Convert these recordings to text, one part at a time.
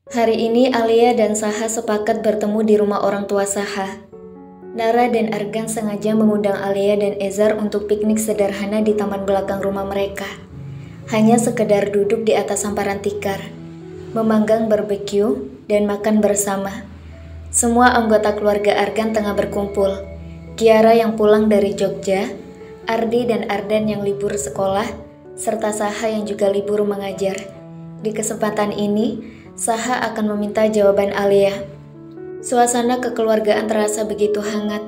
Hari ini Alia dan Saha sepakat bertemu di rumah orang tua Saha. Nara dan Argan sengaja mengundang Alia dan Ezar untuk piknik sederhana di taman belakang rumah mereka. Hanya sekedar duduk di atas hamparan tikar, memanggang barbeque dan makan bersama. Semua anggota keluarga Argan tengah berkumpul. Kiara yang pulang dari Jogja, Ardi dan Ardan yang libur sekolah, serta Saha yang juga libur mengajar. Di kesempatan ini, Saha akan meminta jawaban Alia. Suasana kekeluargaan terasa begitu hangat.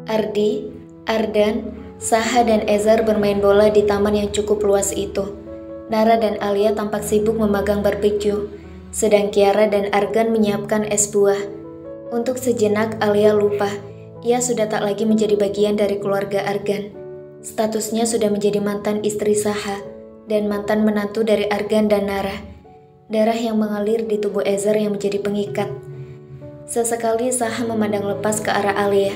Ardi, Ardan, Saha dan Ezar bermain bola di taman yang cukup luas itu. Nara dan Alia tampak sibuk memagang barbeque, sedang Kiara dan Argan menyiapkan es buah. Untuk sejenak Alia lupa, ia sudah tak lagi menjadi bagian dari keluarga Argan. Statusnya sudah menjadi mantan istri Saha dan mantan menantu dari Argan dan Nara. Darah yang mengalir di tubuh Ezar yang menjadi pengikat. Sesekali Saha memandang lepas ke arah Alia.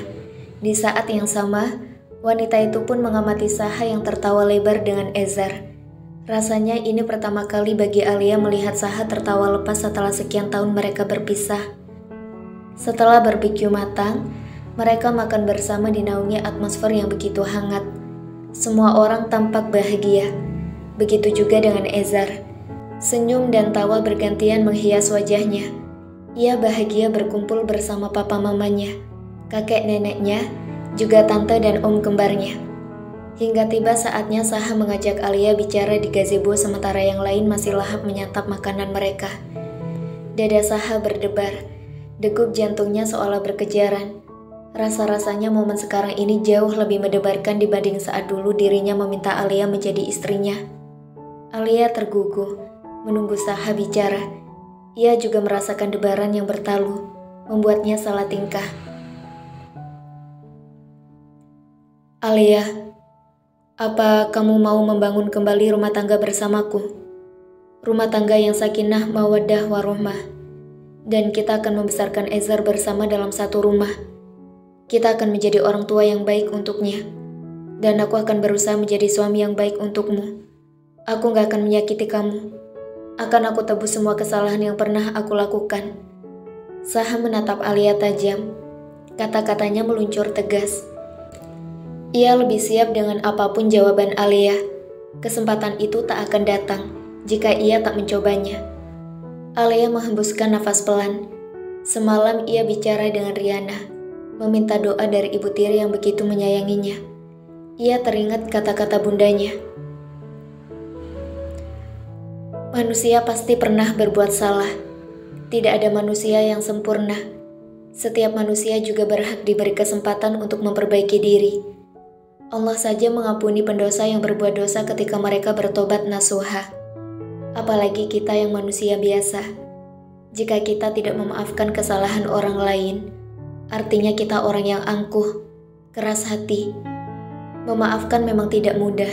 Di saat yang sama, wanita itu pun mengamati Saha yang tertawa lebar dengan Ezar. Rasanya ini pertama kali bagi Alia melihat Saha tertawa lepas setelah sekian tahun mereka berpisah. Setelah barbeque matang, mereka makan bersama dinaungi atmosfer yang begitu hangat. Semua orang tampak bahagia. Begitu juga dengan Ezar. Senyum dan tawa bergantian menghias wajahnya. Ia bahagia berkumpul bersama papa mamanya, kakek neneknya, juga tante dan om kembarnya. Hingga tiba saatnya Saha mengajak Alia bicara di gazebo sementara yang lain masih lahap menyantap makanan mereka. Dada Saha berdebar, degup jantungnya seolah berkejaran. Rasa-rasanya momen sekarang ini jauh lebih mendebarkan dibanding saat dulu dirinya meminta Alia menjadi istrinya. Alia terguguh menunggu Saha bicara. Ia juga merasakan debaran yang bertalu, membuatnya salah tingkah. Alia, apa kamu mau membangun kembali rumah tangga bersamaku? Rumah tangga yang sakinah, mawaddah, warohmah. Dan kita akan membesarkan Ezar bersama dalam satu rumah. Kita akan menjadi orang tua yang baik untuknya. Dan aku akan berusaha menjadi suami yang baik untukmu. Aku gak akan menyakiti kamu. Akan aku tebus semua kesalahan yang pernah aku lakukan. Saha menatap Alia tajam. Kata-katanya meluncur tegas. Ia lebih siap dengan apapun jawaban Alia. Kesempatan itu tak akan datang jika ia tak mencobanya. Alia menghembuskan nafas pelan. Semalam ia bicara dengan Riana, meminta doa dari ibu tiri yang begitu menyayanginya. Ia teringat kata-kata bundanya. Manusia pasti pernah berbuat salah. Tidak ada manusia yang sempurna. Setiap manusia juga berhak diberi kesempatan untuk memperbaiki diri. Allah saja mengampuni pendosa yang berbuat dosa ketika mereka bertobat nasuha. Apalagi kita yang manusia biasa. Jika kita tidak memaafkan kesalahan orang lain, artinya kita orang yang angkuh, keras hati. Memaafkan memang tidak mudah.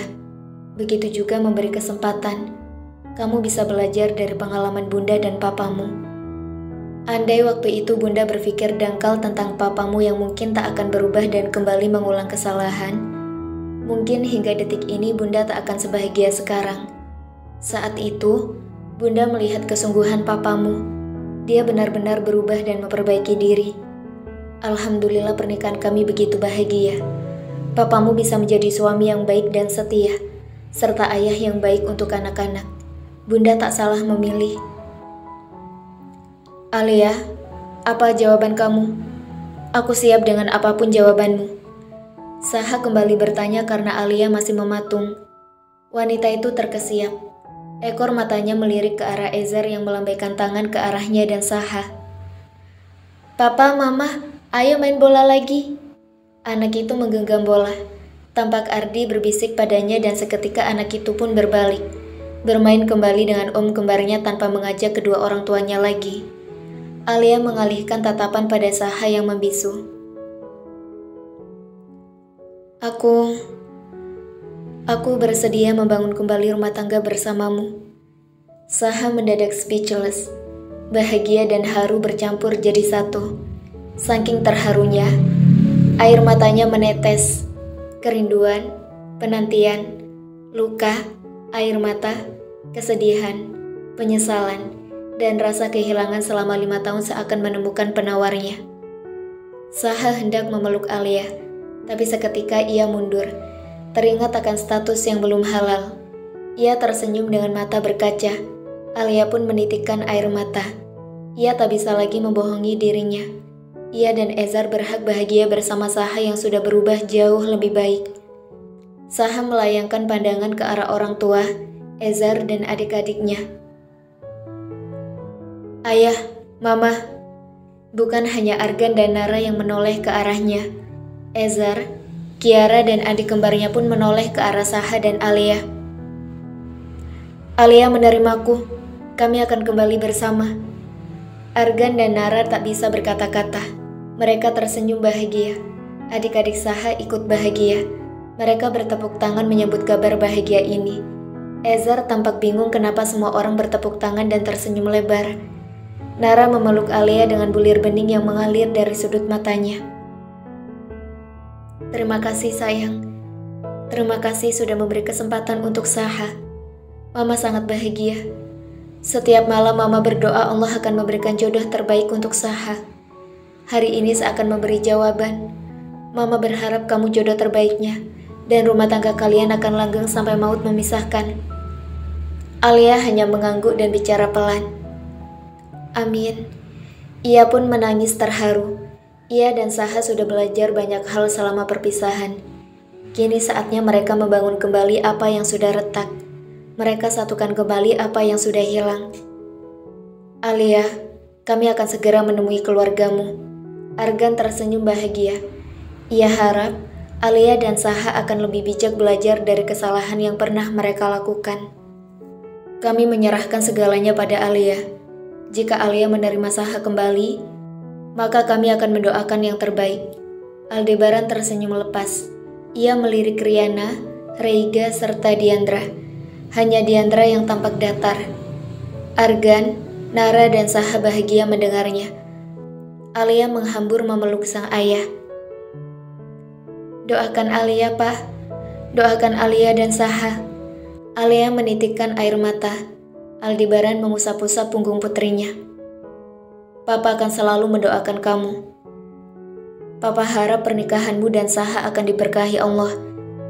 Begitu juga memberi kesempatan. Kamu bisa belajar dari pengalaman bunda dan papamu. Andai waktu itu bunda berpikir dangkal tentang papamu yang mungkin tak akan berubah dan kembali mengulang kesalahan, mungkin hingga detik ini bunda tak akan sebahagia sekarang. Saat itu, bunda melihat kesungguhan papamu. Dia benar-benar berubah dan memperbaiki diri. Alhamdulillah pernikahan kami begitu bahagia. Papamu bisa menjadi suami yang baik dan setia, serta ayah yang baik untuk anak-anak. Bunda tak salah memilih. Alia, apa jawaban kamu? Aku siap dengan apapun jawabanmu. Saha kembali bertanya karena Alia masih mematung. Wanita itu terkesiap. Ekor matanya melirik ke arah Ezar yang melambaikan tangan ke arahnya dan Saha. Papa, Mama, ayo main bola lagi. Anak itu menggenggam bola. Tampak Ardi berbisik padanya dan seketika anak itu pun berbalik. Bermain kembali dengan om kembarnya tanpa mengajak kedua orang tuanya lagi. Alia mengalihkan tatapan pada Saha yang membisu. Aku bersedia membangun kembali rumah tangga bersamamu. Saha mendadak speechless. Bahagia dan haru bercampur jadi satu. Saking terharunya, air matanya menetes. Kerinduan, penantian, luka, air mata, kesedihan, penyesalan, dan rasa kehilangan selama 5 tahun seakan menemukan penawarnya. Saha hendak memeluk Alia, tapi seketika ia mundur, teringat akan status yang belum halal. Ia tersenyum dengan mata berkaca. Alia pun menitikkan air mata. Ia tak bisa lagi membohongi dirinya. Ia dan Ezar berhak bahagia bersama Saha yang sudah berubah jauh lebih baik. Saha melayangkan pandangan ke arah orang tua, Ezar dan adik-adiknya. Ayah, Mama. Bukan hanya Argan dan Nara yang menoleh ke arahnya. Ezar, Kiara dan adik kembarnya pun menoleh ke arah Saha dan Alia. Alia menerimaku, kami akan kembali bersama. Argan dan Nara tak bisa berkata-kata. Mereka tersenyum bahagia. Adik-adik Saha ikut bahagia. Mereka bertepuk tangan menyambut kabar bahagia ini. Ezar tampak bingung kenapa semua orang bertepuk tangan dan tersenyum lebar. Nara memeluk Alia dengan bulir bening yang mengalir dari sudut matanya. Terima kasih sayang. Terima kasih sudah memberi kesempatan untuk Saha. Mama sangat bahagia. Setiap malam Mama berdoa Allah akan memberikan jodoh terbaik untuk Saha. Hari ini seakan memberi jawaban. Mama berharap kamu jodoh terbaiknya, dan rumah tangga kalian akan langgeng sampai maut memisahkan. Alia hanya mengangguk dan bicara pelan. Amin. Ia pun menangis terharu. Ia dan Saha sudah belajar banyak hal selama perpisahan. Kini saatnya mereka membangun kembali apa yang sudah retak. Mereka satukan kembali apa yang sudah hilang. Alia, kami akan segera menemui keluargamu. Argan tersenyum bahagia. Ia harap Alia dan Saha akan lebih bijak belajar dari kesalahan yang pernah mereka lakukan. Kami menyerahkan segalanya pada Alia. Jika Alia menerima Saha kembali, maka kami akan mendoakan yang terbaik. Aldebaran tersenyum lepas. Ia melirik Riana, Reiga, serta Diandra. Hanya Diandra yang tampak datar. Argan, Nara, dan Saha bahagia mendengarnya. Alia menghambur memeluk sang ayah. Doakan Alia, Pak. Doakan Alia dan Saha. Alia menitikkan air mata. Aldebaran mengusap-usap punggung putrinya. Papa akan selalu mendoakan kamu. Papa harap pernikahanmu dan Saha akan diberkahi Allah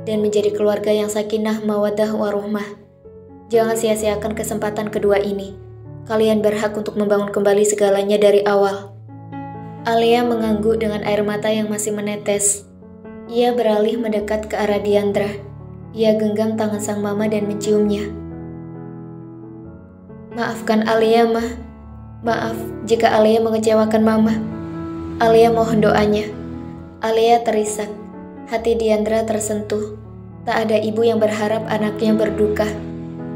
dan menjadi keluarga yang sakinah, mawaddah, warohmah. Jangan sia-siakan kesempatan kedua ini. Kalian berhak untuk membangun kembali segalanya dari awal. Alia mengangguk dengan air mata yang masih menetes. Ia beralih mendekat ke arah Diandra. Ia genggam tangan sang mama dan menciumnya. Maafkan Alia, Ma. Maaf jika Alia mengecewakan Mama. Alia mohon doanya. Alia terisak. Hati Diandra tersentuh. Tak ada ibu yang berharap anaknya berduka.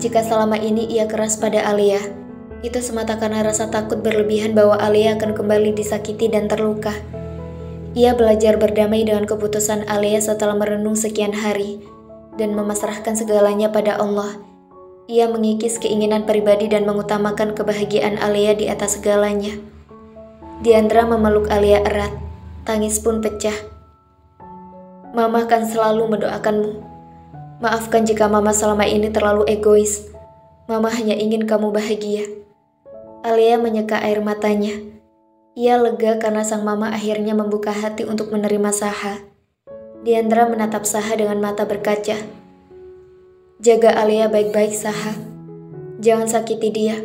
Jika selama ini ia keras pada Alia, itu semata karena rasa takut berlebihan bahwa Alia akan kembali disakiti dan terluka. Ia belajar berdamai dengan keputusan Alia setelah merenung sekian hari dan memasrahkan segalanya pada Allah. Ia mengikis keinginan pribadi dan mengutamakan kebahagiaan Alia di atas segalanya. Diandra memeluk Alia erat, tangis pun pecah. Mama akan selalu mendoakanmu. Maafkan jika Mama selama ini terlalu egois. Mama hanya ingin kamu bahagia. Alia menyeka air matanya. Ia lega karena sang Mama akhirnya membuka hati untuk menerima Saha. Diandra menatap Saha dengan mata berkaca. Jaga Alia baik-baik, Saha. Jangan sakiti dia.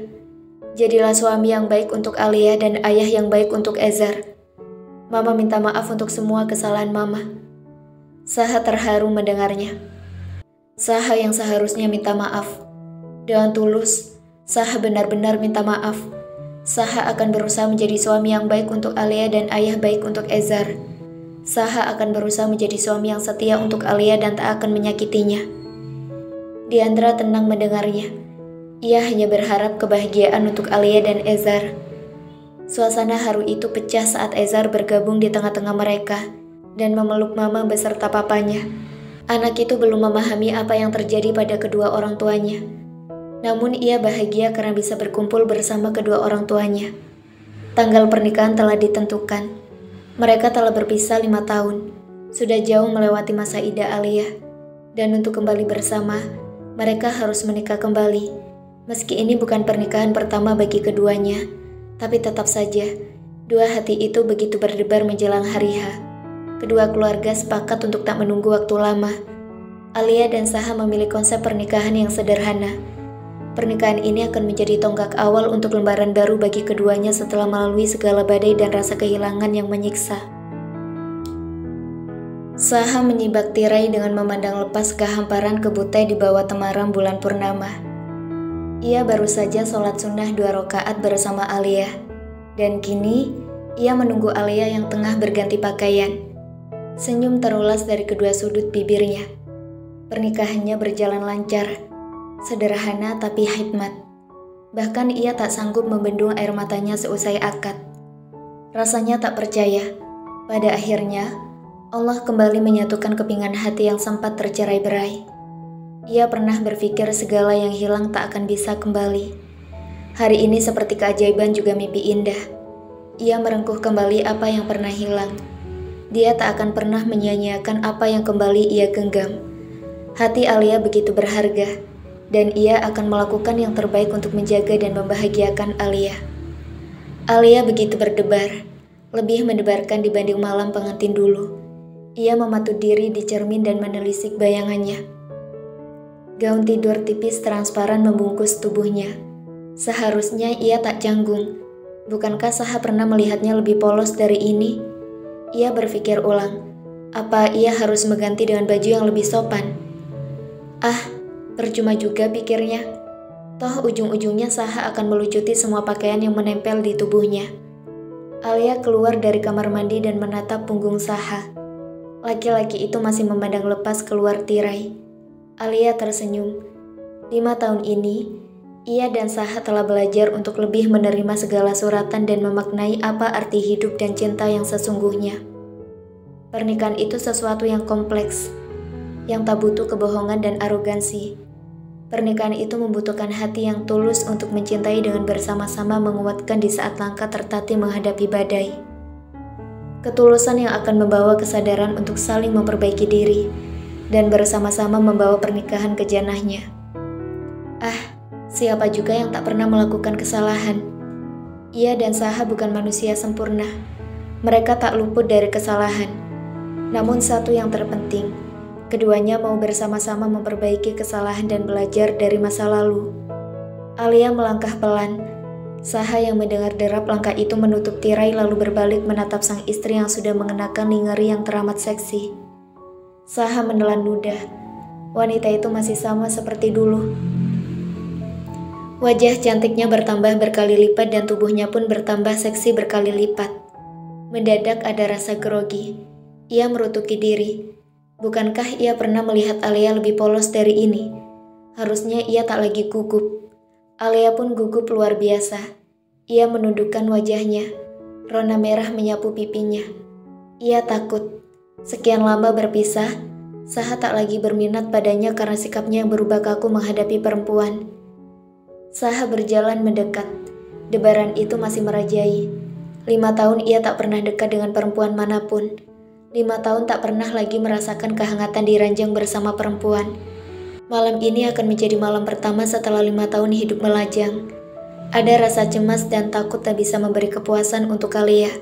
Jadilah suami yang baik untuk Alia dan ayah yang baik untuk Ezar. Mama minta maaf untuk semua kesalahan Mama. Saha terharu mendengarnya. Saha yang seharusnya minta maaf. Dengan tulus, Saha benar-benar minta maaf. Saha akan berusaha menjadi suami yang baik untuk Alia dan ayah baik untuk Ezar. Saha akan berusaha menjadi suami yang setia untuk Alia dan tak akan menyakitinya. Diandra tenang mendengarnya. Ia hanya berharap kebahagiaan untuk Alia dan Ezar. Suasana haru itu pecah saat Ezar bergabung di tengah-tengah mereka dan memeluk Mama beserta papanya. Anak itu belum memahami apa yang terjadi pada kedua orang tuanya. Namun ia bahagia karena bisa berkumpul bersama kedua orang tuanya. Tanggal pernikahan telah ditentukan. Mereka telah berpisah 5 tahun. Sudah jauh melewati masa idah Alia. Dan untuk kembali bersama, mereka harus menikah kembali. Meski ini bukan pernikahan pertama bagi keduanya, tapi tetap saja, dua hati itu begitu berdebar menjelang hari H. Kedua keluarga sepakat untuk tak menunggu waktu lama. Alia dan Saha memilih konsep pernikahan yang sederhana. Pernikahan ini akan menjadi tonggak awal untuk lembaran baru bagi keduanya setelah melalui segala badai dan rasa kehilangan yang menyiksa. Saha menyibak tirai dengan memandang lepas kehamparan kebutai di bawah temaram bulan purnama. Ia baru saja sholat sunnah 2 rakaat bersama Alia, dan kini ia menunggu Alia yang tengah berganti pakaian. Senyum terulas dari kedua sudut bibirnya. Pernikahannya berjalan lancar, sederhana tapi hikmat. Bahkan ia tak sanggup membendung air matanya seusai akad. Rasanya tak percaya, pada akhirnya Allah kembali menyatukan kepingan hati yang sempat tercerai-berai. Ia pernah berpikir segala yang hilang tak akan bisa kembali. Hari ini seperti keajaiban juga mimpi indah. Ia merengkuh kembali apa yang pernah hilang. Dia tak akan pernah menyia-nyiakan apa yang kembali ia genggam. Hati Alia begitu berharga, dan ia akan melakukan yang terbaik untuk menjaga dan membahagiakan Alia. Alia begitu berdebar, lebih mendebarkan dibanding malam pengantin dulu. Ia mematut diri di cermin dan menelisik bayangannya. Gaun tidur tipis transparan membungkus tubuhnya. Seharusnya ia tak canggung. Bukankah Saha pernah melihatnya lebih polos dari ini? Ia berpikir ulang. Apa ia harus mengganti dengan baju yang lebih sopan? Percuma juga pikirnya. Toh ujung-ujungnya Saha akan melucuti semua pakaian yang menempel di tubuhnya. Alia keluar dari kamar mandi dan menatap punggung Saha. Laki-laki itu masih memandang lepas keluar tirai. Alia tersenyum. 5 tahun ini, ia dan Saha telah belajar untuk lebih menerima segala suratan dan memaknai apa arti hidup dan cinta yang sesungguhnya. Pernikahan itu sesuatu yang kompleks, yang tak butuh kebohongan dan arogansi. Pernikahan itu membutuhkan hati yang tulus untuk mencintai dengan bersama-sama menguatkan di saat langkah tertatih menghadapi badai. Ketulusan yang akan membawa kesadaran untuk saling memperbaiki diri, dan bersama-sama membawa pernikahan ke jannahnya. Siapa juga yang tak pernah melakukan kesalahan? Ia dan Saha bukan manusia sempurna. Mereka tak luput dari kesalahan. Namun satu yang terpenting, keduanya mau bersama-sama memperbaiki kesalahan dan belajar dari masa lalu. Alia melangkah pelan. Saha yang mendengar derap langkah itu menutup tirai lalu berbalik menatap sang istri yang sudah mengenakan lingerie yang teramat seksi. Saha menelan ludah. Wanita itu masih sama seperti dulu. Wajah cantiknya bertambah berkali lipat dan tubuhnya pun bertambah seksi berkali lipat. Mendadak ada rasa grogi. Ia merutuki diri. Bukankah ia pernah melihat Alia lebih polos dari ini? Harusnya ia tak lagi gugup. Alia pun gugup luar biasa. Ia menundukkan wajahnya. Rona merah menyapu pipinya. Ia takut. Sekian lama berpisah, Saha tak lagi berminat padanya karena sikapnya yang berubah kaku menghadapi perempuan. Saha berjalan mendekat. Debaran itu masih merajai. 5 tahun ia tak pernah dekat dengan perempuan manapun. 5 tahun tak pernah lagi merasakan kehangatan di ranjang bersama perempuan. Malam ini akan menjadi malam pertama setelah 5 tahun hidup melajang. Ada rasa cemas dan takut tak bisa memberi kepuasan untuk Alia.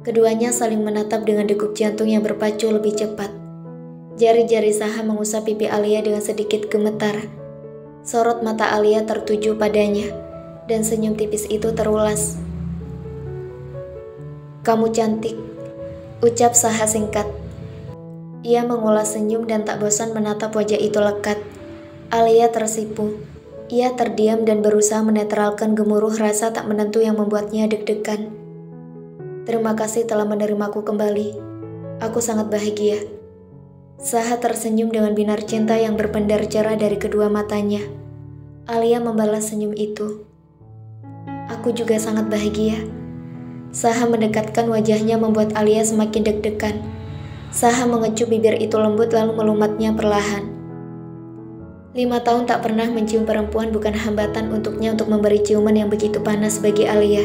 Keduanya saling menatap dengan degup jantung yang berpacu lebih cepat. Jari-jari Saha mengusap pipi Alia dengan sedikit gemetar. Sorot mata Alia tertuju padanya, dan senyum tipis itu terulas. "Kamu cantik," ucap Saha singkat. Ia mengulas senyum dan tak bosan menatap wajah itu lekat. Alia tersipu. Ia terdiam dan berusaha menetralkan gemuruh rasa tak menentu yang membuatnya deg-degan. "Terima kasih telah menerimaku kembali. Aku sangat bahagia." Saha tersenyum dengan binar cinta yang berpendar cerah dari kedua matanya. Alia membalas senyum itu. "Aku juga sangat bahagia." Saha mendekatkan wajahnya membuat Alia semakin deg-degan. Saha mengecup bibir itu lembut lalu melumatnya perlahan. 5 tahun tak pernah mencium perempuan bukan hambatan untuknya untuk memberi ciuman yang begitu panas bagi Alia.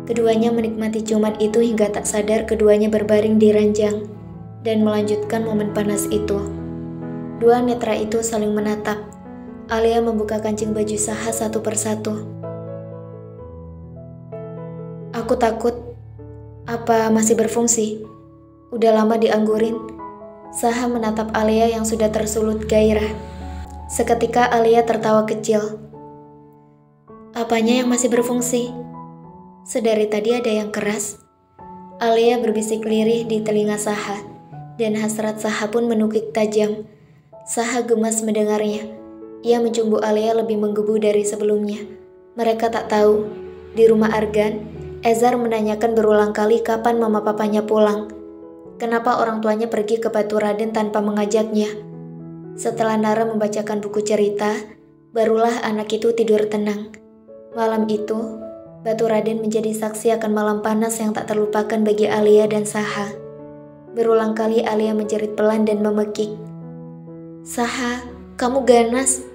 Keduanya menikmati ciuman itu hingga tak sadar keduanya berbaring di ranjang dan melanjutkan momen panas itu. Dua netra itu saling menatap. Alia membuka kancing baju Saha satu persatu. Aku takut. Apa masih berfungsi? Udah lama dianggurin. Saha menatap Alia yang sudah tersulut gairah. Seketika Alia tertawa kecil. Apanya yang masih berfungsi? Sedari tadi ada yang keras. Alia berbisik lirih di telinga Saha, dan hasrat Saha pun menukik tajam. Saha gemas mendengarnya. Ia mencumbu Alia lebih menggebu dari sebelumnya. Mereka tak tahu, di rumah Argan, Ezar menanyakan berulang kali kapan mama papanya pulang. Kenapa orang tuanya pergi ke Batu Raden tanpa mengajaknya? Setelah Nara membacakan buku cerita, barulah anak itu tidur tenang. Malam itu, Batu Raden menjadi saksi akan malam panas yang tak terlupakan bagi Alia dan Saha. Berulang kali Alia menjerit pelan dan memekik. Saha, kamu ganas.